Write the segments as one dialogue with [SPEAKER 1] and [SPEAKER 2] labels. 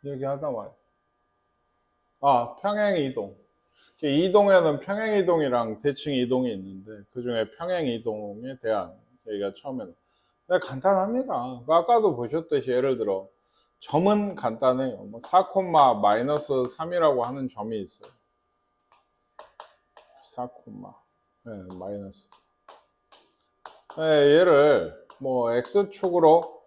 [SPEAKER 1] 얘기하다 말. 아, 평행이동. 이동에는 평행이동이랑 대칭이동이 있는데 그중에 평행이동에 대한 얘기가 처음에는. 근데 간단합니다. 아까도 보셨듯이 예를 들어 점은 간단해요. 뭐 4, 마이너스 3이라고 하는 점이 있어요. 4, 네, 마이너스. 네, 얘를 뭐 x축으로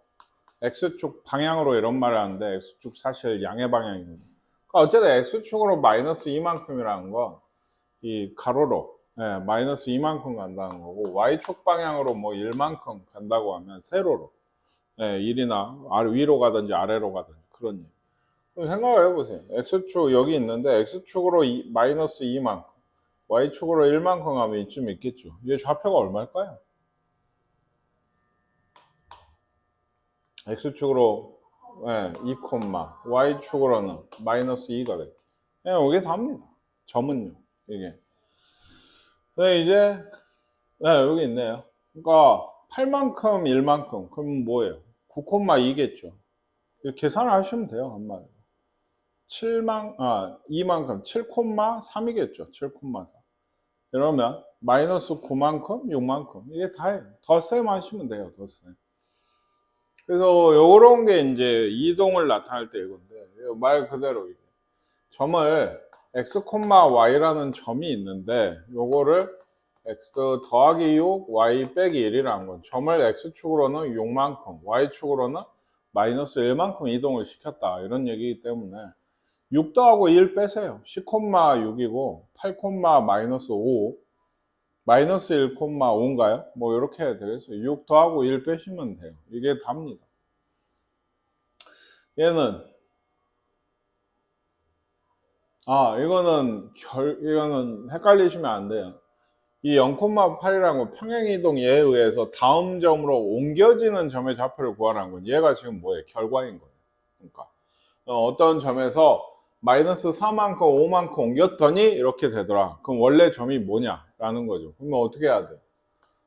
[SPEAKER 1] x축 방향으로 이런 말을 하는데 x축 사실 양의 방향입니다. 그러니까 어쨌든 x축으로 마이너스 2만큼이라는 건 이 가로로 마이너스 2만큼 간다는 거고 y축 방향으로 뭐 1만큼 간다고 하면 세로로 1이나 위로 가든지 아래로 가든지 그런 얘기. 그럼 생각을 해보세요. x축 여기 있는데 x축으로 마이너스 2만큼 y축으로 1만큼 가면 이쯤 있겠죠. 이게 좌표가 얼마일까요? x축으로 2, y축으로는 마이너스 2가 돼요. 이게 답니다. 점은요. 이게. 이제 여기 있네요. 그러니까 8만큼 1만큼 그럼 뭐예요? 9,2겠죠. 계산을 하시면 돼요. 한마디로. 2만큼 7,3이겠죠. 7,4. 이러면 마이너스 9만큼 6만큼 이게 다예요. 덧셈 하시면 돼요. 덧셈. 그래서 요런 게 이제 이동을 나타낼 때 이건데 말 그대로 이게 점을 x, y라는 점이 있는데 요거를 x 더하기 6, y 빼기 1이라는 건 점을 x축으로는 6만큼, y축으로는 마이너스 1만큼 이동을 시켰다 이런 얘기이기 때문에 6 더하고 1 빼세요. 10,6이고 8, 마이너스 5 마이너스 1,5인가요? 뭐 이렇게 해야 되겠어요. 6 더하고 1 빼시면 돼요. 이게 답니다. 얘는 이거는 헷갈리시면 안 돼요. 이 0,8이라는 평행이동 얘에 의해서 다음 점으로 옮겨지는 점의 좌표를 구하라는 건 얘가 지금 뭐예요? 결과인 거예요. 그러니까 어떤 점에서 마이너스 4만큼 5만큼 옮겼더니 이렇게 되더라. 그럼 원래 점이 뭐냐라는 거죠. 그러면 어떻게 해야 돼요?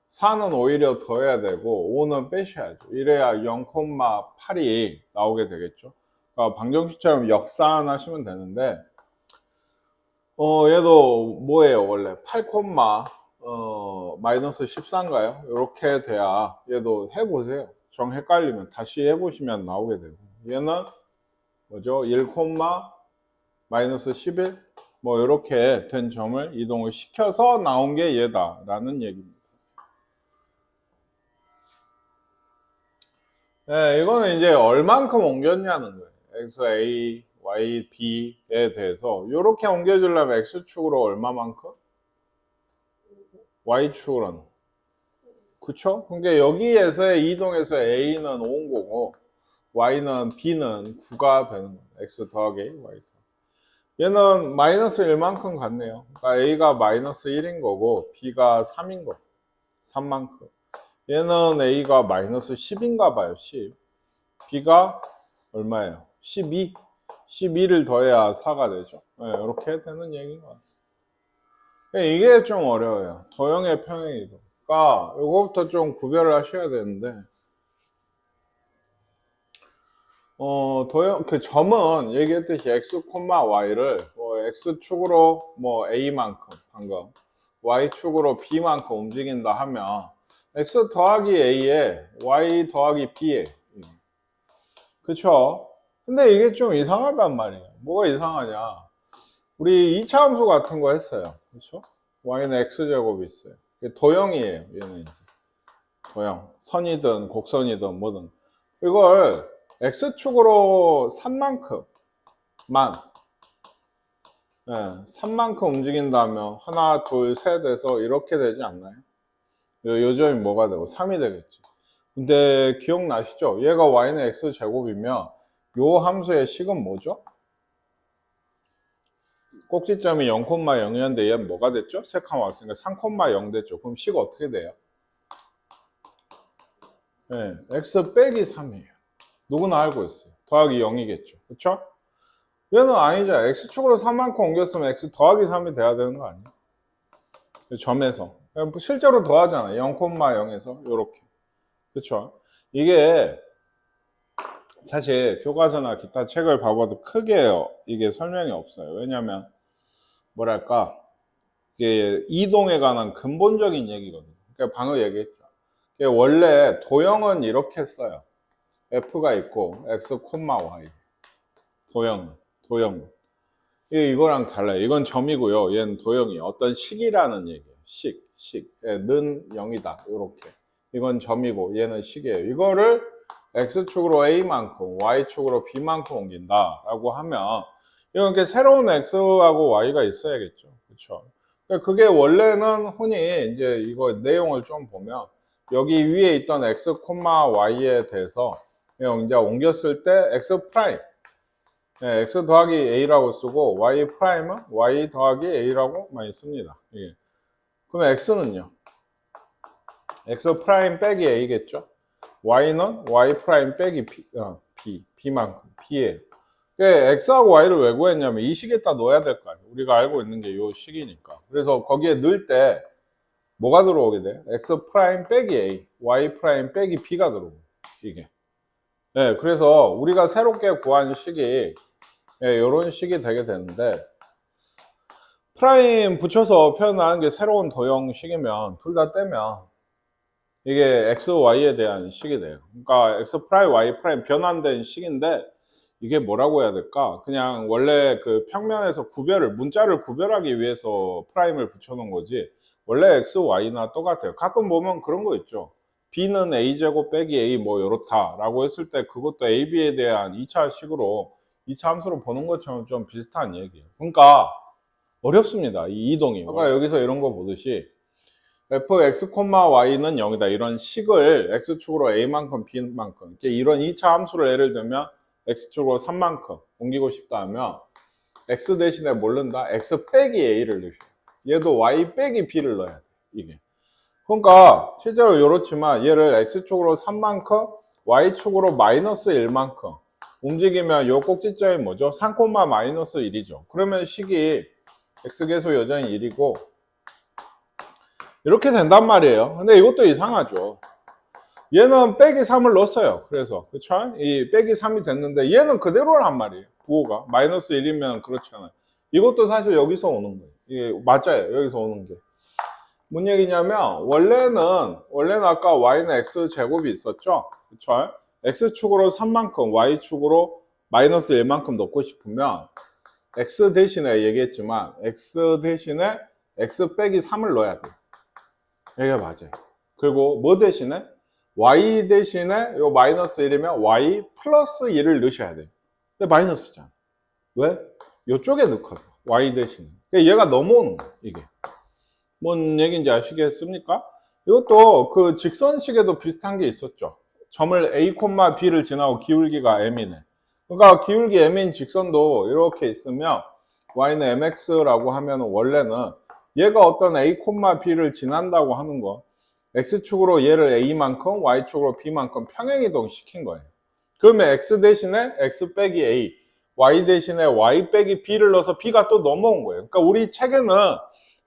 [SPEAKER 1] 4는 오히려 더해야 되고 5는 빼셔야죠. 이래야 0,8이 나오게 되겠죠. 그러니까 방정식처럼 역산하시면 되는데 얘도 뭐예요? 원래 8, 마이너스 14인가요? 이렇게 돼야 얘도 해보세요. 정 헷갈리면 다시 해보시면 나오게 되고 얘는 뭐죠? 1, 마이너스 11 뭐 이렇게 된 점을 이동을 시켜서 나온 게 얘다라는 얘기입니다. 이거는 이제 얼만큼 옮겼냐는 거예요. x, a, y, b에 대해서 이렇게 옮겨주려면 x축으로 얼마만큼? y축으로는 그쵸? 그러니까 여기에서의 이동에서 a는 5인 거고 y는 b는 9가 되는 거예요. x 더하기 y. 얘는 마이너스 1만큼 같네요. 그러니까 a가 마이너스 1인 거고 b가 3인 거. 3만큼. 얘는 a가 마이너스 10인가 봐요. 10. b가 얼마예요? 12. 12를 더해야 4가 되죠. 이렇게 되는 얘기인 것 같습니다. 이게 좀 어려워요. 도형의 평행이동. 그러니까 이거부터 좀 구별을 하셔야 되는데 그 점은 얘기했듯이 x, y를 뭐 x축으로 뭐 a만큼 방금 y축으로 b만큼 움직인다 하면 x 더하기 a에 y 더하기 b에 그쵸? 근데 이게 좀 이상하단 말이에요. 뭐가 이상하냐? 우리 2차 함수 같은 거 했어요. 그쵸? y는 x제곱이 있어요. 이게 도형이에요. 얘는 이제. 도형. 선이든 곡선이든 뭐든. 이걸 x축으로 3만큼만 3만큼 움직인다면 하나, 둘, 셋 해서 이렇게 되지 않나요? 요 점이 뭐가 되고 3이 되겠죠. 근데 기억나시죠? 얘가 y는 x제곱이면 요 함수의 식은 뭐죠? 꼭지점이 0,0이었는데 얘는 뭐가 됐죠? 3칸 왔으니까 3,0 됐죠. 그럼 식 어떻게 돼요? x 빼기 3이에요. 누구나 알고 있어요. 더하기 0이겠죠. 그쵸? 얘는 아니죠. x축으로 3만큼 옮겼으면 x 더하기 3이 돼야 되는 거 아니에요? 점에서. 실제로 더하잖아요. 0,0에서 이렇게. 그쵸? 이게 사실 교과서나 기타 책을 봐봐도 크게 이게 설명이 없어요. 왜냐면 뭐랄까 이게 이동에 관한 근본적인 얘기거든요. 그러니까 방금 얘기했죠. 원래 도형은 이렇게 써요. f가 있고 x, y. 도형은. 이거랑 달라요. 이건 점이고요. 얘는 도형이에요. 어떤 식이라는 얘기예요. 식. 예, 는 0이다. 요렇게. 이건 점이고 얘는 식이에요. 이거를 x축으로 a만큼, y축으로 b만큼 옮긴다. 라고 하면 이건 이렇게 새로운 x하고 y가 있어야겠죠. 그렇죠? 그게 원래는 흔히 이제 이거 내용을 좀 보면 여기 위에 있던 x, y에 대해서 이제 옮겼을 때 x 프라임 네, x 더하기 a라고 쓰고 y 프라임은 y 더하기 a라고 많이 씁니다. 예. 그럼 x는요? x 프라임 빼기 a겠죠? y는 y 프라임 빼기 b만큼 b예요. x하고 y를 왜 구했냐면 이 식에다 넣어야 될 거 아니에요. 우리가 알고 있는 게 이 식이니까. 그래서 거기에 넣을 때 뭐가 들어오게 돼요? x 프라임 빼기 a, y 프라임 빼기 b가 들어오고 이게. 네, 그래서 우리가 새롭게 구한 식이 이런 식이 되게 되는데 프라임 붙여서 표현하는 게 새로운 도형식이면 둘 다 떼면 이게 x, y에 대한 식이 돼요. 그러니까 x 프라임, y 프라임 변환된 식인데 이게 뭐라고 해야 될까? 그냥 원래 그 평면에서 문자를 구별하기 위해서 프라임을 붙여놓은 거지 원래 x, y나 똑같아요. 가끔 보면 그런 거 있죠. b는 a제곱 빼기 a 뭐 이렇다 라고 했을 때 그것도 a, b에 대한 2차 식으로 2차 함수로 보는 것처럼 좀 비슷한 얘기예요. 그러니까 어렵습니다. 이 이동이. 아까 여기서 이런 거 보듯이 fx, y는 0이다. 이런 식을 x축으로 a만큼 b만큼 이런 2차 함수를 예를 들면 x축으로 3만큼 옮기고 싶다 하면 x 대신에 뭘 넣는다? x 빼기 a를 넣으셔요. 얘도 y 빼기 b를 넣어야 돼. 이게. 그러니까 실제로 이렇지만 얘를 x축으로 3만큼 y축으로 마이너스 1만큼 움직이면 요 꼭지점이 뭐죠? 3, 마이너스 1이죠. 그러면 식이 x계수 여전히 1이고 이렇게 된단 말이에요. 근데 이것도 이상하죠. 얘는 빼기 3을 넣었어요. 그래서 그쵸? 이 빼기 3이 됐는데 얘는 그대로란 말이에요. 부호가 마이너스 1이면 그렇잖아요. 이것도 사실 여기서 오는 거예요. 이게 맞아요. 여기서 오는 게. 뭔 얘기냐면 원래는 아까 y는 x 제곱이 있었죠. 그쵸? x축으로 3만큼 y축으로 마이너스 1만큼 넣고 싶으면 x 대신에 얘기했지만 x 대신에 x 빼기 3을 넣어야 돼요. 이게 맞아요. 그리고 뭐 대신에? y 대신에 요 마이너스 1이면 y 플러스 1을 넣으셔야 돼요. 근데 마이너스잖아. 왜? 요쪽에 넣거든. y 대신에. 얘가 넘어오는 거예요. 이게. 뭔 얘기인지 아시겠습니까? 이것도 그 직선식에도 비슷한 게 있었죠. 점을 a, b를 지나고 기울기가 m이네. 그러니까 기울기 m인 직선도 이렇게 있으면 y는 mx라고 하면 원래는 얘가 어떤 a, b를 지난다고 하는 거 x축으로 얘를 a만큼 y축으로 b만큼 평행이동 시킨 거예요. 그러면 x 대신에 x 빼기 a, y 대신에 y 빼기 b를 넣어서 b가 또 넘어온 거예요. 그러니까 우리 책에는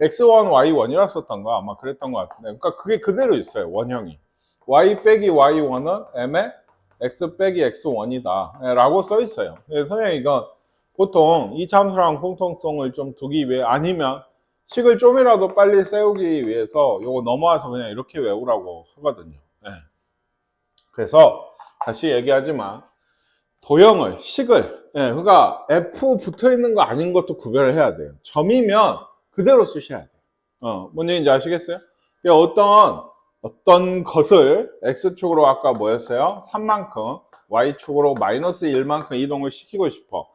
[SPEAKER 1] x1, y1이라 썼던 거 아마 그랬던 것 같은데 그러니까 그게 그대로 있어요. 원형이. y 빼기 y1은 m에 x 빼기 x1이다 라고 써 있어요. 선생님 이건 보통 이 함수랑 공통성을 좀 두기 위해 아니면 식을 좀이라도 빨리 세우기 위해서 요거 넘어와서 그냥 이렇게 외우라고 하거든요. 네. 그래서 다시 얘기하지만 도형을 식을 그러니까 F 붙어 있는 거 아닌 것도 구별을 해야 돼요. 점이면 그대로 쓰셔야 돼요. 뭔 얘기인지 아시겠어요? 어떤 것을 x축으로 아까 뭐였어요? 3만큼 y축으로 마이너스 1만큼 이동을 시키고 싶어.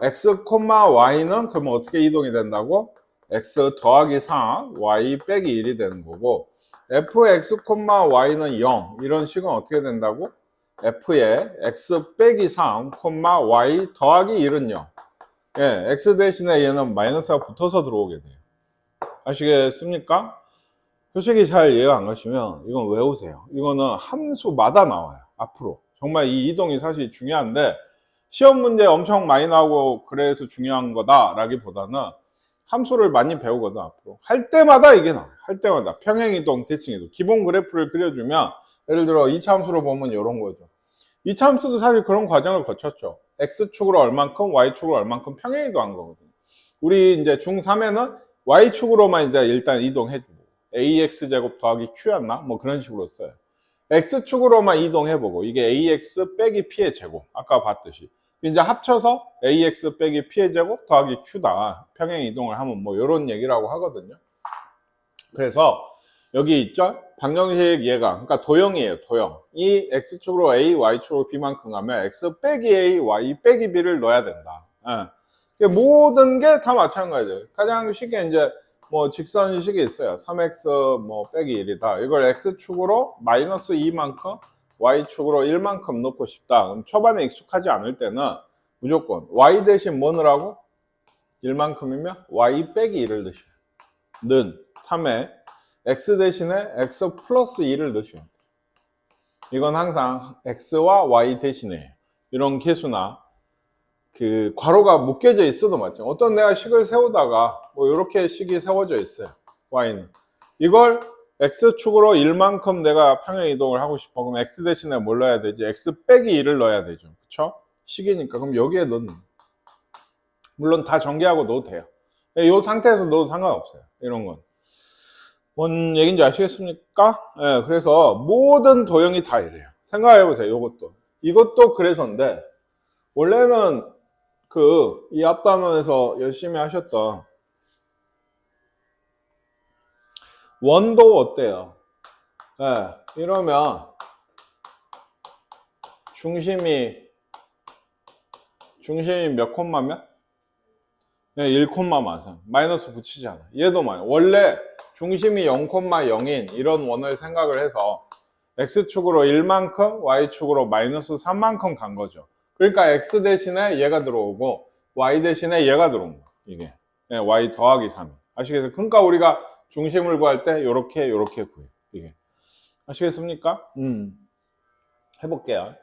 [SPEAKER 1] x, y는 그러면 어떻게 이동이 된다고? x 더하기 3, y 빼기 1이 되는 거고 fx, y는 0 이런 식은 어떻게 된다고? f의 x 빼기 3, y 더하기 1은 0 x 대신에 얘는 마이너스가 붙어서 들어오게 돼요. 아시겠습니까? 솔직히 잘 이해가 안 가시면 이건 외우세요. 이거는 함수마다 나와요. 앞으로. 정말 이 이동이 사실 중요한데 시험 문제 엄청 많이 나오고 그래서 중요한 거다라기보다는 함수를 많이 배우거든 앞으로. 할 때마다 이게 나와요. 할 때마다. 평행이동, 대칭이동. 기본 그래프를 그려주면 예를 들어 2차 함수로 보면 이런 거죠. 이차함수도 사실 그런 과정을 거쳤죠. x축으로 얼만큼, y축으로 얼만큼 평행 이동한 거거든요. 우리 이제 중3에는 y축으로만 이제 일단 이동해주고 ax제곱 더하기 q였나? 뭐 그런 식으로 써요. x축으로만 이동해보고 이게 ax 빼기 p의 제곱 아까 봤듯이 이제 합쳐서 ax 빼기 p의 제곱 더하기 q다. 평행 이동을 하면 뭐 이런 얘기라고 하거든요. 그래서 여기 있죠? 방정식 얘가 그러니까 도형이에요. 도형. 이 x축으로 a, y축으로 b만큼 가면 x 빼기 a, y 빼기 b를 넣어야 된다. 예. 모든 게 다 마찬가지예요. 가장 쉽게 이제 뭐 직선식이 있어요. 3x 뭐 빼기 1이다. 이걸 x축으로 마이너스 2만큼 y축으로 1만큼 넣고 싶다. 그럼 초반에 익숙하지 않을 때는 무조건 y 대신 뭐 넣으라고? 1만큼이면 y 빼기 1을 넣으셔요. 는 3에 x 대신에 x 플러스 2를 넣으셔요. 이건 항상 x와 y 대신에 이런 개수나 그 괄호가 묶여져 있어도 맞죠. 어떤 내가 식을 세우다가 뭐 이렇게 식이 세워져 있어요. y는 이걸 x축으로 1만큼 내가 평행 이동을 하고 싶어. 그럼 x 대신에 뭘 넣어야 되지? x 빼기 2를 넣어야 되죠. 그쵸? 식이니까 그럼 여기에 넣는 물론 다 전개하고 넣어도 돼요. 이 상태에서 넣어도 상관없어요. 이런 건. 뭔 얘기인지 아시겠습니까? 네, 그래서 모든 도형이 다 이래요. 생각해보세요. 이것도 그래서인데 원래는 이 앞단원에서 열심히 하셨던 원도 어때요? 네, 이러면 중심이 몇 콤마면? 네, 1콤마 맞아. 마이너스 붙이잖아. 얘도 원래 중심이 0,0인 이런 원을 생각을 해서 x축으로 1만큼 y축으로 마이너스 3만큼 간 거죠. 그러니까 x 대신에 얘가 들어오고 y 대신에 얘가 들어온 거. 이게 네, y 더하기 3 아시겠어요? 그러니까 우리가 중심을 구할 때 요렇게 구해요. 이게 아시겠습니까? 해볼게요.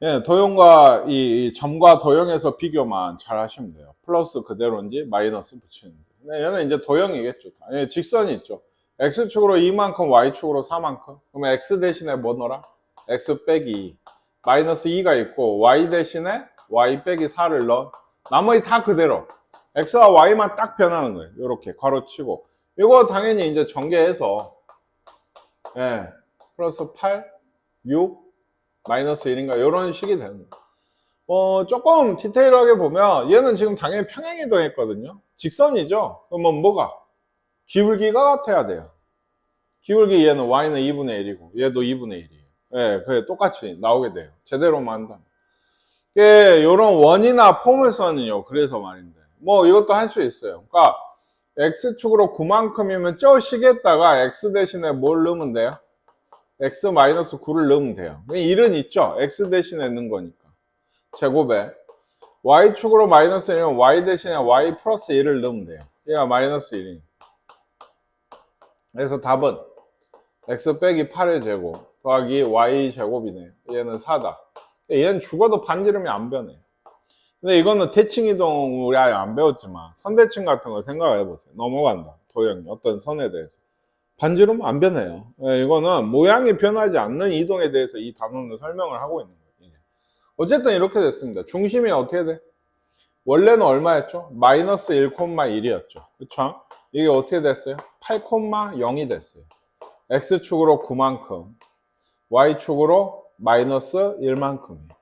[SPEAKER 1] 예, 도형과 이 점과 도형에서 비교만 잘 하시면 돼요. 플러스 그대로인지 마이너스 붙이는 거. 얘는 이제 도형이겠죠. 예, 직선이 있죠. x축으로 2만큼 y축으로 4만큼. 그러면 x 대신에 뭐 넣어라? x 빼기 2. 마이너스 2가 있고 y 대신에 y 빼기 4를 넣어. 나머지 다 그대로. x와 y만 딱 변하는 거예요. 이렇게 괄호치고. 이거 당연히 이제 전개해서 예, 플러스 8, 6, 마이너스 1인가 이런 식이 되는 거예요. 조금 디테일하게 보면 얘는 지금 당연히 평행 이동했거든요. 직선이죠. 그러면 뭐가? 기울기가 같아야 돼요. 기울기 얘는 y는 2분의 1이고 얘도 2분의 1이에요. 예, 그게 똑같이 나오게 돼요. 제대로만 한다. 이런 원이나 포물선은요. 그래서 말인데 뭐 이것도 할 수 있어요. 그러니까 x축으로 9만큼이면 저 식에다가 x 대신에 뭘 넣으면 돼요? x-9를 넣으면 돼요. 1은 있죠. x 대신에 넣는 거니까. 제곱에 y축으로 마이너스 1이면 y 대신에 y 플러스 1을 넣으면 돼요. 얘가 마이너스 1이니까. 그래서 답은 x 빼기 8의 제곱 더하기 y 제곱이네요. 얘는 4다. 얘는 죽어도 반지름이 안 변해요. 근데 이거는 대칭 이동 우리 아예 안 배웠지만 선대칭 같은 거 생각해 보세요. 넘어간다. 도형이 어떤 선에 대해서. 반지름 안 변해요. 이거는 모양이 변하지 않는 이동에 대해서 이 단어는 설명을 하고 있는 거예요. 어쨌든 이렇게 됐습니다. 중심이 어떻게 돼? 원래는 얼마였죠? 마이너스 1,1이었죠. 그쵸? 이게 어떻게 됐어요? 8,0이 됐어요. x축으로 9만큼, y축으로 마이너스 1만큼이에요.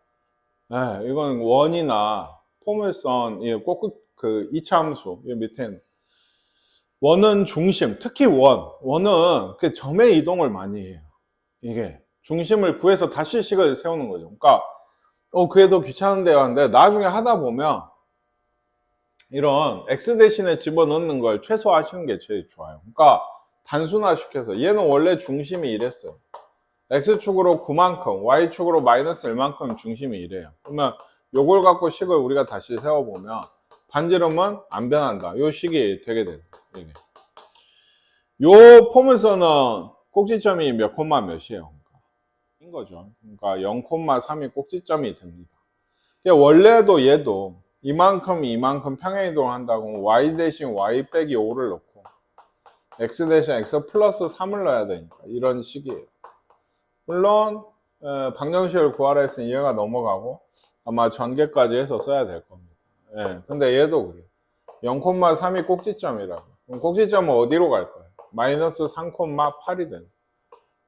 [SPEAKER 1] 이건 원이나 포물선, 꼭 이차함수, 이 밑에는 원은 중심, 특히 원은 그 점의 이동을 많이 해요. 이게 중심을 구해서 다시 식을 세우는 거죠. 그러니까 그게 더 귀찮은데요. 하는데 나중에 하다 보면 이런 x 대신에 집어넣는 걸 최소화하시는 게 제일 좋아요. 그러니까 단순화시켜서 얘는 원래 중심이 이랬어요. x축으로 9만큼, y축으로 마이너스 1만큼 중심이 이래요. 그러면 요걸 갖고 식을 우리가 다시 세워보면 반지름은 안 변한다. 요 식이 되게 돼요. 이게. 요 포물선은 꼭지점이 몇 콤마 몇이에요? 인 거죠. 그러니까 0,3이 꼭지점이 됩니다. 원래도 얘도 이만큼 평행 이동을 한다고 y 대신 y 빼기 5를 넣고 x 대신 x 플러스 3을 넣어야 되니까 이런 식이에요. 물론 방정식을 구하라 했으니 얘가 넘어가고 아마 전개까지 해서 써야 될 겁니다. 예, 근데 얘도 그래요. 0,3이 꼭지점이라고. 그럼 꼭지점은 어디로 갈 거예요? 마이너스 3,8이 되는.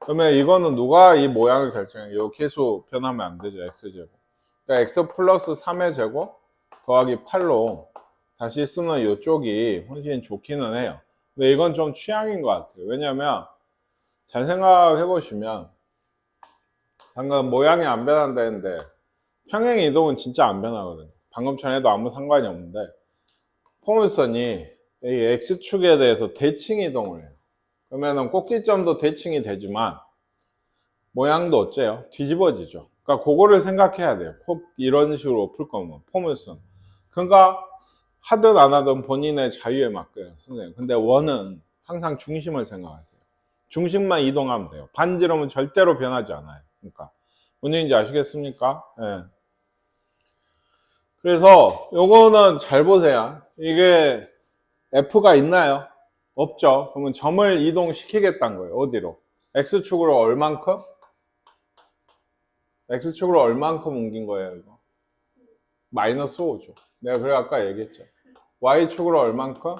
[SPEAKER 1] 그러면 이거는 누가 이 모양을 결정해요? 이 계수 변하면 안 되죠. x제곱. 그러니까 x 플러스 3의 제곱 더하기 8로 다시 쓰는 이쪽이 훨씬 좋기는 해요. 근데 이건 좀 취향인 것 같아요. 왜냐면 잘 생각해 보시면 방금 모양이 안 변한다 했는데 평행 이동은 진짜 안 변하거든요. 방금 전에도 아무 상관이 없는데 포물선이 이 x축에 대해서 대칭 이동을 해요. 그러면은 꼭지점도 대칭이 되지만 모양도 어째요? 뒤집어지죠. 그러니까 그거를 생각해야 돼요. 이런 식으로 풀 거면 포물선. 그러니까 하든 안 하든 본인의 자유에 맡겨요, 선생님. 근데 원은 항상 중심을 생각하세요. 중심만 이동하면 돼요. 반지름은 절대로 변하지 않아요. 그러니까 뭔 얘기인지 아시겠습니까? 예. 그래서 요거는 잘 보세요. 이게 F가 있나요? 없죠. 그러면 점을 이동시키겠다는 거예요. 어디로? X축으로 얼만큼? X축으로 얼만큼 옮긴 거예요, 이거? 마이너스 5죠. 내가 그래 아까 얘기했죠. Y축으로 얼만큼?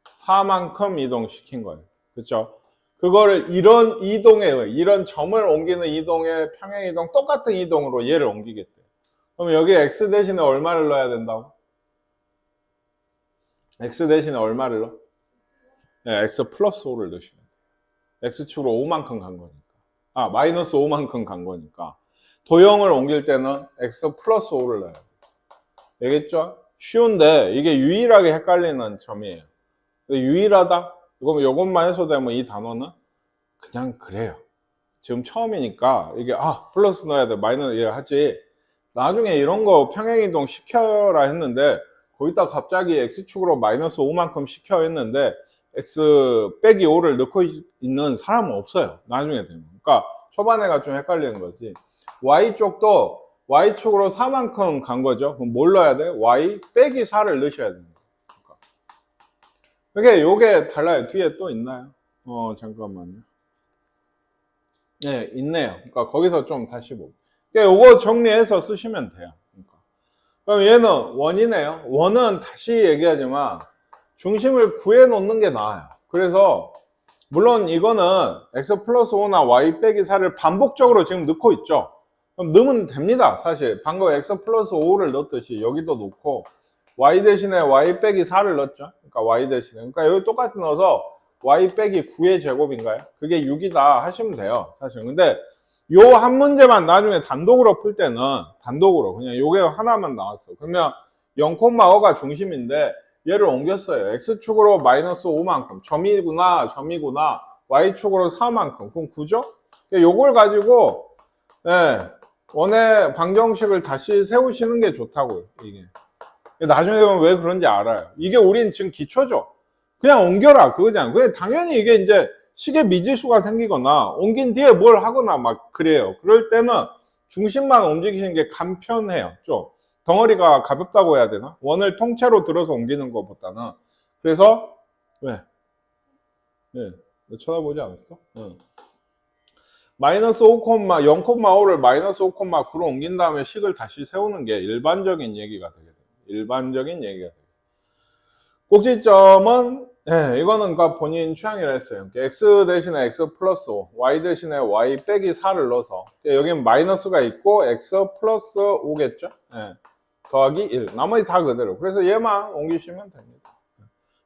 [SPEAKER 1] 4만큼 이동시킨 거예요. 그렇죠? 그거를 이런 이동에 이런 점을 옮기는 이동의 평행 이동 똑같은 이동으로 얘를 옮기겠대요. 그럼 여기 X 대신에 얼마를 넣어야 된다고? X 대신에 얼마를 넣어? 네, X 플러스 5를 넣으시면 돼요. X축으로 5만큼 간 거니까. 아, 마이너스 5만큼 간 거니까. 도형을 옮길 때는 X 플러스 5를 넣어야 돼요. 알겠죠? 쉬운데 이게 유일하게 헷갈리는 점이에요. 유일하다? 요것만 해소되면 이 단어는 그냥 그래요. 지금 처음이니까 이게 플러스 넣어야 돼 마이너스 하지. 나중에 이런 거 평행이동 시켜라 했는데 거기다 갑자기 X축으로 마이너스 5만큼 시켜 했는데 X 빼기 5를 넣고 있는 사람은 없어요. 나중에 되면. 그러니까 초반에가 좀 헷갈리는 거지. Y쪽도 Y축으로 4만큼 간 거죠. 그럼 뭘 넣어야 돼? Y 빼기 4를 넣으셔야 됩니다. 그러니까 요게 달라요. 뒤에 또 있나요? 잠깐만요. 네, 있네요. 그러니까 거기서 좀 다시 보고. 그러니까 요거 정리해서 쓰시면 돼요. 그러니까. 그럼 얘는 원이네요. 원은 다시 얘기하지만 중심을 구해 놓는 게 나아요. 그래서 물론 이거는 x 플러스 5나 y 빼기 4를 반복적으로 지금 넣고 있죠. 그럼 넣으면 됩니다. 사실 방금 x 플러스 5를 넣었듯이 여기도 넣고 y 대신에 y 빼기 4를 넣었죠. 그러니까 y 대신에. 그러니까 여기 똑같이 넣어서 y 빼기 9의 제곱인가요? 그게 6이다 하시면 돼요. 사실. 근데 요 한 문제만 나중에 단독으로 풀 때는 단독으로 그냥 요게 하나만 나왔어. 그러면 0,5가 중심인데 얘를 옮겼어요. x축으로 마이너스 5만큼. 점이구나. y축으로 4만큼. 그럼 9죠? 요걸 가지고 원의 방정식을 다시 세우시는 게 좋다고요. 이게. 나중에 보면 왜 그런지 알아요. 이게 우린 지금 기초죠. 그냥 옮겨라 그거잖아. 그냥 당연히 이게 이제 식의 미지수가 생기거나 옮긴 뒤에 뭘 하거나 막 그래요. 그럴 때는 중심만 움직이시는 게 간편해요. 좀 덩어리가 가볍다고 해야 되나? 원을 통째로 들어서 옮기는 것보다는. 그래서 왜? 네, 쳐다보지 않았어? 마이너스 0,5를 마이너스 5,9로 옮긴 다음에 식을 다시 세우는 게 일반적인 얘기가 되게 돼요. 일반적인 얘기가 돼요. 꼭지점은 이거는 그러니까 본인 취향이라 했어요. x 대신에 x 플러스 5, y 대신에 y 빼기 4를 넣어서 여기는 마이너스가 있고 x 플러스 5겠죠? 더하기 1. 나머지 다 그대로. 그래서 얘만 옮기시면 됩니다.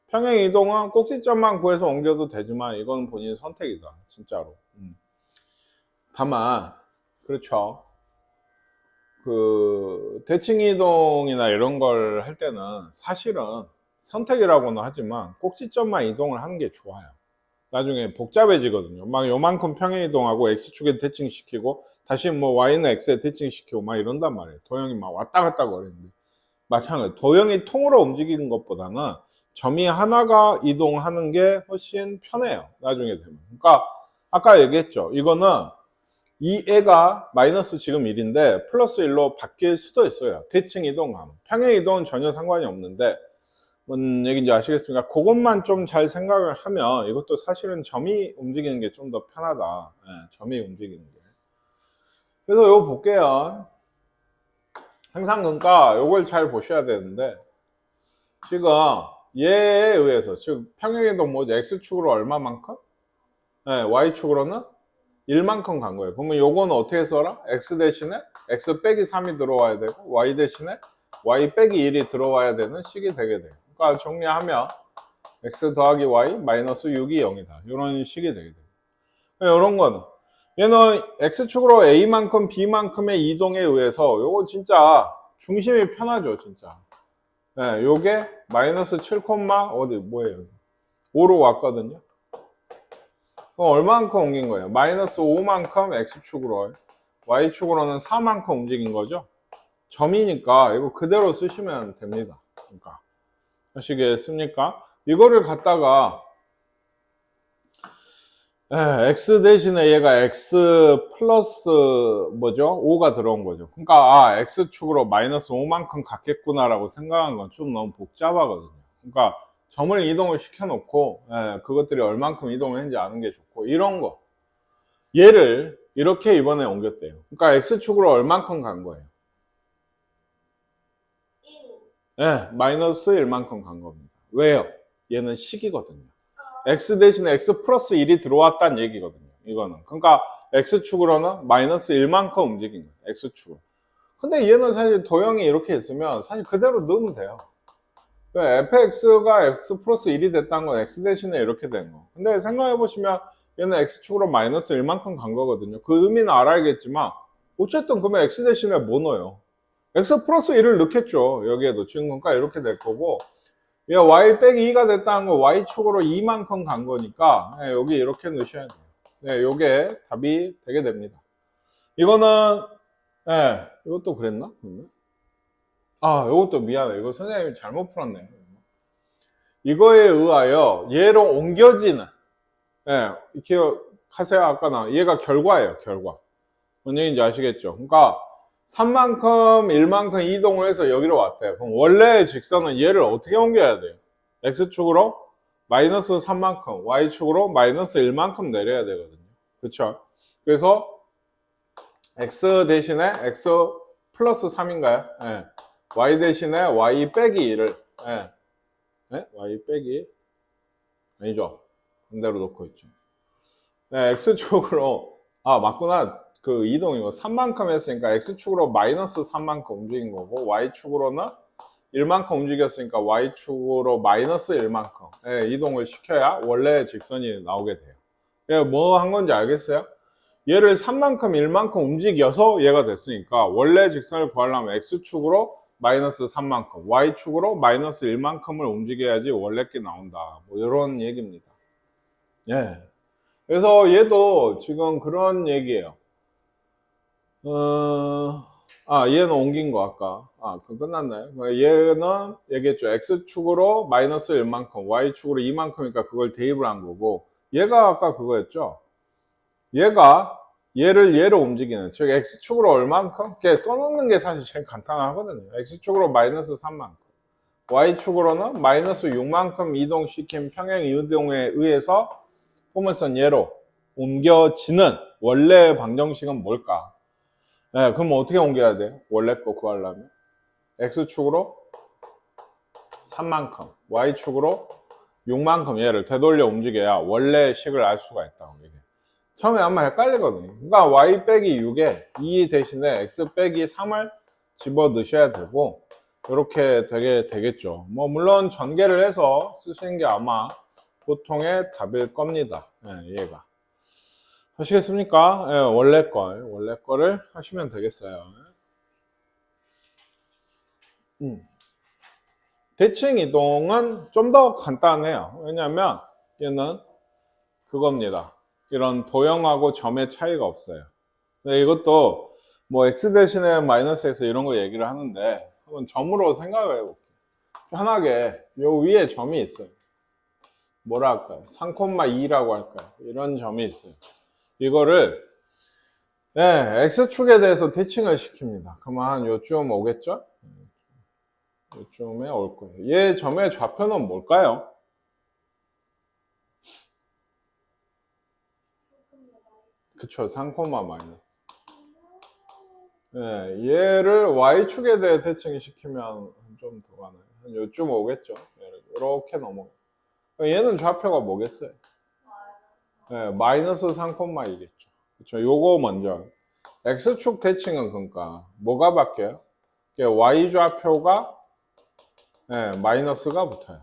[SPEAKER 1] 평행 이동은 꼭지점만 구해서 옮겨도 되지만 이건 본인 선택이다. 진짜로. 다만 그렇죠. 그 대칭 이동이나 이런 걸 할 때는 사실은 선택이라고는 하지만 꼭지점만 이동을 하는 게 좋아요. 나중에 복잡해지거든요. 막 요만큼 평행 이동하고 x축에 대칭시키고 다시 뭐 y는 x에 대칭시키고 막 이런단 말이에요. 도형이 막 왔다 갔다 거리는데 마찬가지. 도형이 통으로 움직이는 것보다는 점이 하나가 이동하는 게 훨씬 편해요. 나중에 되면. 그러니까 아까 얘기했죠. 이거는 이 애가 마이너스 지금 1인데 플러스 1로 바뀔 수도 있어요. 대칭 이동하면. 평행 이동은 전혀 상관이 없는데 뭔 얘기인지 아시겠습니까? 그것만 좀 잘 생각을 하면 이것도 사실은 점이 움직이는 게 좀 더 편하다. 점이 움직이는 게. 그래서 요거 볼게요. 항상 그러니까 요걸 잘 보셔야 되는데, 지금 얘에 의해서, 즉 평행이동 뭐죠? x축으로 얼마만큼? 네, y축으로는 1만큼 간 거예요. 그러면 요거는 어떻게 써라? x 대신에 x 빼기 3이 들어와야 되고, y 대신에 y 빼기 1이 들어와야 되는 식이 되게 돼요. 그러니까 정리하면 x 더하기 y 마이너스 6이 0이다. 이런 식이 되게 돼요. 이런 거는 얘는 x축으로 a만큼 b만큼의 이동에 의해서 요거 진짜 중심이 편하죠, 진짜. 네, 요게 마이너스 7, 어디 뭐예요? 5로 왔거든요. 그럼 얼마만큼 옮긴 거예요? 마이너스 5만큼 x축으로, y축으로는 4만큼 움직인 거죠. 점이니까 이거 그대로 쓰시면 됩니다. 그러니까 아시겠습니까? 이거를 갖다가 x 대신에 얘가 x 플러스 뭐죠? 5가 들어온 거죠. 그러니까 x축으로 마이너스 5만큼 갔겠구나라고 생각한 건 좀 너무 복잡하거든요. 그러니까 점을 이동을 시켜놓고 그것들이 얼만큼 이동을 했는지 아는 게 좋고, 이런 거 얘를 이렇게 이번에 옮겼대요. 그러니까 x축으로 얼만큼 간 거예요? 1. 마이너스 1만큼 간 겁니다. 왜요? 얘는 식이거든요. x 대신에 x 플러스 1이 들어왔다는 얘기거든요. 이거는. 그러니까 x축으로는 마이너스 1만큼 움직인 거예요. x축으로. 근데 얘는 사실 도형이 이렇게 있으면 사실 그대로 넣으면 돼요. fx가 x 플러스 1이 됐다는 건 x 대신에 이렇게 된 거. 근데 생각해보시면 얘는 x축으로 마이너스 1만큼 간 거거든요. 그 의미는 알아야겠지만 어쨌든 그러면 x 대신에 뭐 넣어요? x 플러스 1을 넣겠죠. 여기에도 지금 그러니까 이렇게 될 거고, 얘 y 빼기 2가 됐다는 거 y축으로 2만큼 간 거니까 여기 이렇게 넣으셔야 돼요. 네, 요게 답이 되게 됩니다. 이거는 이것도 그랬나? 이것도 미안해. 이거 선생님이 잘못 풀었네. 이거에 의하여 얘로 옮겨지는, 기억하세요. 아까 얘가 결과예요. 결과. 뭔 얘기인지 아시겠죠? 그러니까 3만큼 1만큼 이동을 해서 여기로 왔대요. 그럼 원래 직선은 얘를 어떻게 옮겨야 돼요? x축으로 마이너스 3만큼, y축으로 마이너스 1만큼 내려야 되거든요. 그렇죠? 그래서 x 대신에 x 플러스 3인가요? y 대신에 y 빼기 1을 y 빼기 아니죠. 반대로 놓고 있죠. x축으로 맞구나. 그 이동이고 3만큼 했으니까 x축으로 마이너스 3만큼 움직인 거고, y축으로는 1만큼 움직였으니까 y축으로 마이너스 1만큼 이동을 시켜야 원래 직선이 나오게 돼요. 뭐 한 건지 알겠어요? 얘를 3만큼 1만큼 움직여서 얘가 됐으니까 원래 직선을 구하려면 x축으로 마이너스 3만큼, y축으로 마이너스 1만큼을 움직여야지 원래 게 나온다. 뭐 이런 얘기입니다. 그래서 얘도 지금 그런 얘기예요. 얘는 옮긴 거 아까. 그거 끝났나요? 얘는 얘기했죠. x축으로 마이너스 1만큼, y축으로 2만큼이니까 그걸 대입을 한 거고, 얘가 아까 그거였죠. 얘가 얘를 얘로 움직이는, 즉 x축으로 얼만큼? 이렇게 써놓는 게 사실 제일 간단하거든요. x축으로 마이너스 3만큼, y축으로는 마이너스 6만큼 이동시킨 평행 이동에 의해서 포물선 얘로 옮겨지는 원래 방정식은 뭘까? 그럼 어떻게 옮겨야 돼요? 원래 거 구하려면 x축으로 3만큼, y축으로 6만큼 얘를 되돌려 움직여야 원래 식을 알 수가 있다고 얘기해요. 처음에 아마 헷갈리거든요. 그러니까 y 빼기 6에 2 대신에 x 빼기 3을 집어 넣으셔야 되고, 이렇게 되겠죠. 뭐 물론 전개를 해서 쓰시는 게 아마 보통의 답일 겁니다. 얘가. 하시겠습니까? 원래 거를 하시면 되겠어요. 대칭 이동은 좀 더 간단해요. 왜냐하면 얘는 그겁니다. 이런 도형하고 점의 차이가 없어요. 근데 이것도 뭐 x 대신에 마이너스 x 이런 거 얘기를 하는데 한번 점으로 생각을 해볼게요. 편하게 요 위에 점이 있어요. 뭐라 할까요? 3,2라고 할까요? 이런 점이 있어요. 이거를 x축에 대해서 대칭을 시킵니다. 그러면 한 요쯤 오겠죠? 요쯤에 올 거예요. 얘 점의 좌표는 뭘까요? 그쵸, 3, 마이너스. 예, 얘를 y축에 대해 대칭시키면 좀 더 가나요? 한 요쯤 오겠죠. 이렇게 넘어가. 얘는 좌표가 뭐겠어요? 예, 마이너스 3,2겠죠. 그렇죠. 요거 먼저. x축 대칭은 그러니까 뭐가 바뀌어요? y좌표가 예, 마이너스가 붙어요.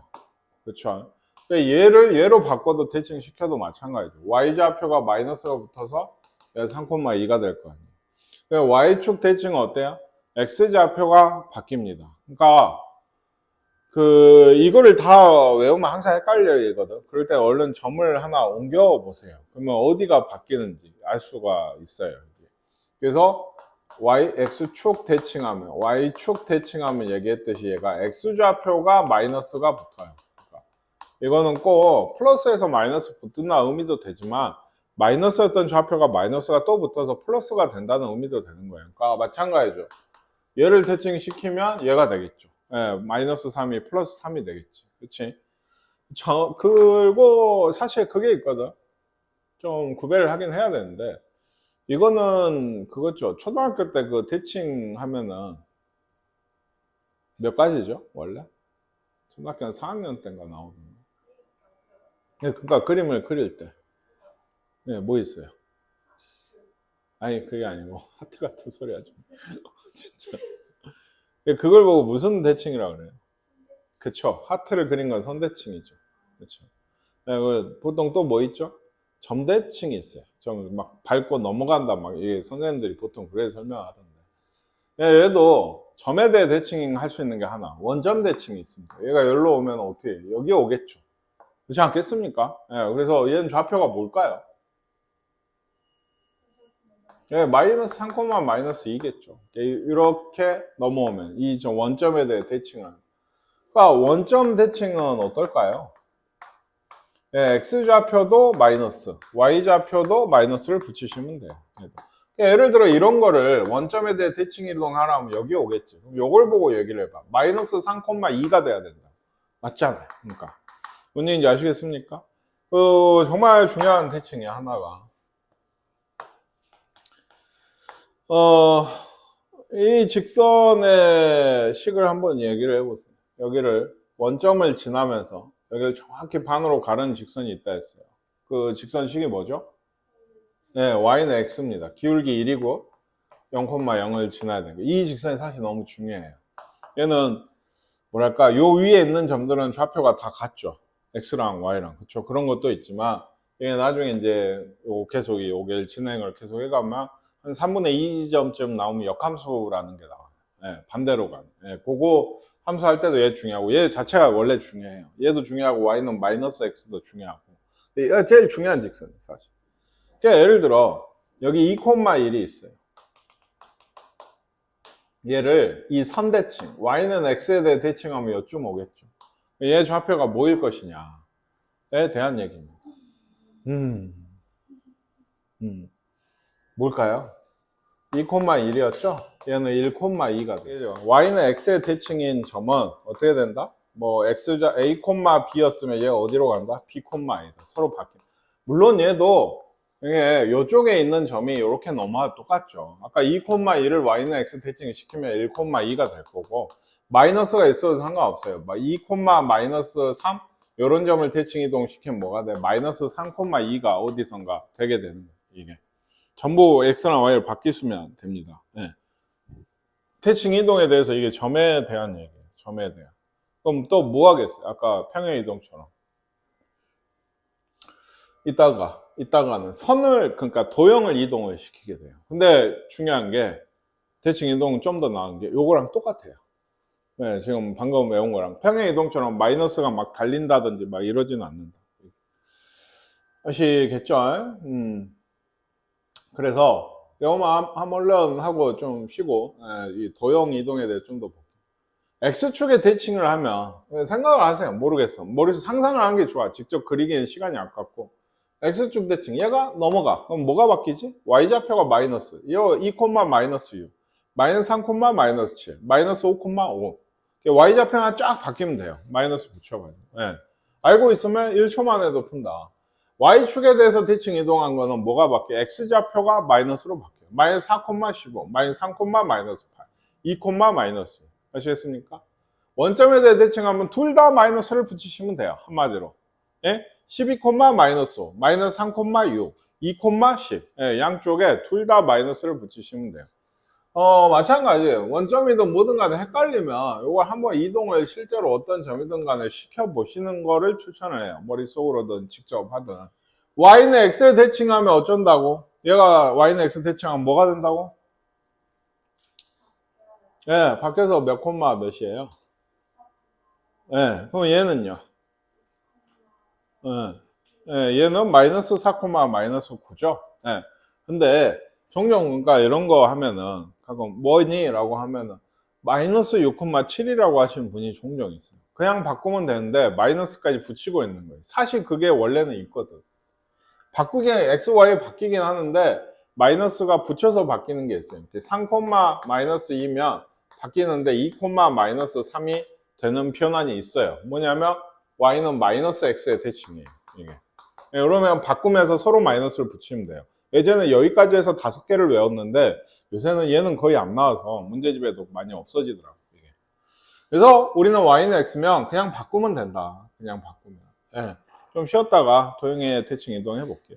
[SPEAKER 1] 그렇죠. 얘를 얘로 바꿔도 대칭시켜도 마찬가지죠. y좌표가 마이너스가 붙어서 3,2가 될 거 아니에요. y축 대칭은 어때요? x좌표가 바뀝니다. 그러니까 이거를 다 외우면 항상 헷갈리거든. 그럴 때 얼른 점을 하나 옮겨 보세요. 그러면 어디가 바뀌는지 알 수가 있어요. 그래서 x축 대칭하면, y축 대칭하면 얘기했듯이 얘가 x좌표가 마이너스가 붙어요. 그러니까 이거는 꼭 플러스에서 마이너스 붙는다 의미도 되지만 마이너스였던 좌표가 마이너스가 또 붙어서 플러스가 된다는 의미도 되는 거예요. 그러니까 마찬가지죠. 얘를 대칭시키면 얘가 되겠죠. 예, 마이너스 3이 플러스 3이 되겠지. 그치? 그리고 사실 그게 있거든. 좀 구별을 하긴 해야 되는데, 이거는 그거죠. 초등학교 때 그 대칭하면은 몇 가지죠, 원래? 초등학교 4학년 때인가 나오거든요. 예, 그러니까 그림을 그릴 때. 예, 뭐 있어요? 아니, 그게 아니고, 하트 같은 소리 하죠. 진짜. 그걸 보고 무슨 대칭이라고 그래요? 그쵸. 하트를 그린 건 선대칭이죠. 그쵸. 보통 또 뭐 있죠? 점대칭이 있어요. 좀 막 밟고 넘어간다. 막 이게 선생님들이 보통 그래 설명하던데. 얘도 점에 대해 대칭 할 수 있는 게 하나. 원점 대칭이 있습니다. 얘가 여기로 오면 어떻게 해요? 여기 오겠죠. 그렇지 않겠습니까? 그래서 얘는 좌표가 뭘까요? 마이너스 3, 마이너스 2겠죠. 이렇게 넘어오면 이 원점에 대해 대칭을. 그러니까 원점 대칭은 어떨까요? x좌표도 마이너스, y좌표도 마이너스를 붙이시면 돼요. 예를 들어 이런 거를 원점에 대해 대칭 이동하라면 여기 오겠지. 그럼 요걸 보고 얘기를 해봐. 마이너스 3,2가 돼야 된다. 맞잖아요. 그러니까 뭔 얘기인지 아시겠습니까? 정말 중요한 대칭이야 하나가. 이 직선의 식을 한번 얘기를 해보세요. 여기를 원점을 지나면서 여기를 정확히 반으로 가르는 직선이 있다 했어요. 그 직선식이 뭐죠? 네, y는 x입니다. 기울기 1이고 0,0을 지나야 되는 거예요. 이 직선이 사실 너무 중요해요. 얘는 뭐랄까 요 위에 있는 점들은 좌표가 다 같죠. x랑 y랑 그렇죠. 그런 것도 있지만 이게 나중에 이제 계속 요게 진행을 계속 해가면 한 3분의 2 지점쯤 나오면 역함수라는 게 나와요. 반대로 가는. 그거 함수할 때도 얘 중요하고 얘 자체가 원래 중요해요. 얘도 중요하고 y는 마이너스 x도 중요하고 얘가 제일 중요한 직선이에요 사실. 그러니까 예를 들어 여기 2,1이 있어요. 얘를 이 선대칭 y는 x에 대해 대칭하면 요쯤 오겠죠. 얘 좌표가 뭐일 것이냐에 대한 얘기입니다. 뭘까요? 2,1이었죠? 얘는 1,2가 돼요. y는 x의 대칭인 점은 어떻게 된다? 뭐 x자 a, b였으면 얘가 어디로 간다? b, i다. 서로 바뀌어. 물론 얘도 이게 이쪽에 있는 점이 이렇게 넘어가 똑같죠. 아까 2,1을 y는 x 대칭 시키면 1,2가 될 거고 마이너스가 있어도 상관없어요. 2, 마이너스 3 이런 점을 대칭 이동시키면 뭐가 돼? 마이너스 3,2가 어디선가 되게 되는 거예요. 이게 전부 x랑 y를 바뀌시면 됩니다. 대칭 이동에 대해서 이게 점에 대한 얘기예요. 점에 대한. 그럼 또 뭐 하겠어요? 아까 평행 이동처럼. 이따가는 선을, 그러니까 도형을 이동을 시키게 돼요. 근데 중요한 게 대칭 이동은 좀 더 나은 게 요거랑 똑같아요. 지금 방금 외운 거랑 평행 이동처럼 마이너스가 막 달린다든지 막 이러지는 않는다. 아시겠죠? 그래서 영어만 얼른 하고 좀 쉬고 이 도형 이동에 대해 좀 더 볼게요. X축에 대칭을 하면 생각을 하세요. 모르겠어. 머릿속 상상을 하는 게 좋아. 직접 그리기엔 시간이 아깝고 X축 대칭 얘가 넘어가. 그럼 뭐가 바뀌지? Y좌표가 마이너스. 이거 2, 마이너스 6 마이너스 3, 마이너스 7 마이너스 5, 5 Y좌표만 쫙 바뀌면 돼요. 마이너스 붙여가지고. 알고 있으면 1초 만에도 푼다. Y축에 대해서 대칭 이동한 거는 뭐가 바뀌어요? X좌표가 마이너스로 바뀌어요. 마이너스 4,15, 마이너스 3, 마이너스 8, 2, 마이너스. 아시겠습니까? 원점에 대해 대칭하면 둘 다 마이너스를 붙이시면 돼요. 한마디로. 예? 12, 마이너스 5, 마이너스 3, 6, 2, 10. 예, 양쪽에 둘 다 마이너스를 붙이시면 돼요. 마찬가지예요. 원점이든 뭐든 간에 헷갈리면 이걸 한번 이동을 실제로 어떤 점이든 간에 시켜보시는 거를 추천을 해요. 머릿속으로든 직접 하든. y는 x에 대칭하면 어쩐다고? 얘가 y는 x 대칭하면 뭐가 된다고? 예, 밖에서 몇 콤마 몇이에요? 예, 그럼 얘는요? 예, 예, 얘는 마이너스 4, 마이너스 9죠? 예. 근데 종종 그러니까 이런 거 하면은 가끔 뭐니? 라고 하면은 마이너스 6,7이라고 하시는 분이 종종 있어요. 그냥 바꾸면 되는데 마이너스까지 붙이고 있는 거예요. 사실 그게 원래는 있거든. 바꾸긴 x, y 바뀌긴 하는데 마이너스가 붙여서 바뀌는 게 있어요. 3, 마이너스 2면 바뀌는데 2, 마이너스 3이 되는 변환이 있어요. 뭐냐면 y는 마이너스 x의 대칭이에요. 이게. 그러면 바꾸면서 서로 마이너스를 붙이면 돼요. 예전에 여기까지 해서 5개를 외웠는데 요새는 얘는 거의 안 나와서 문제집에도 많이 없어지더라고요. 이게. 그래서 우리는 y는 x면 그냥 바꾸면 된다. 그냥 바꾸면. 예. 좀 쉬었다가 도형의 대칭 이동해 볼게요.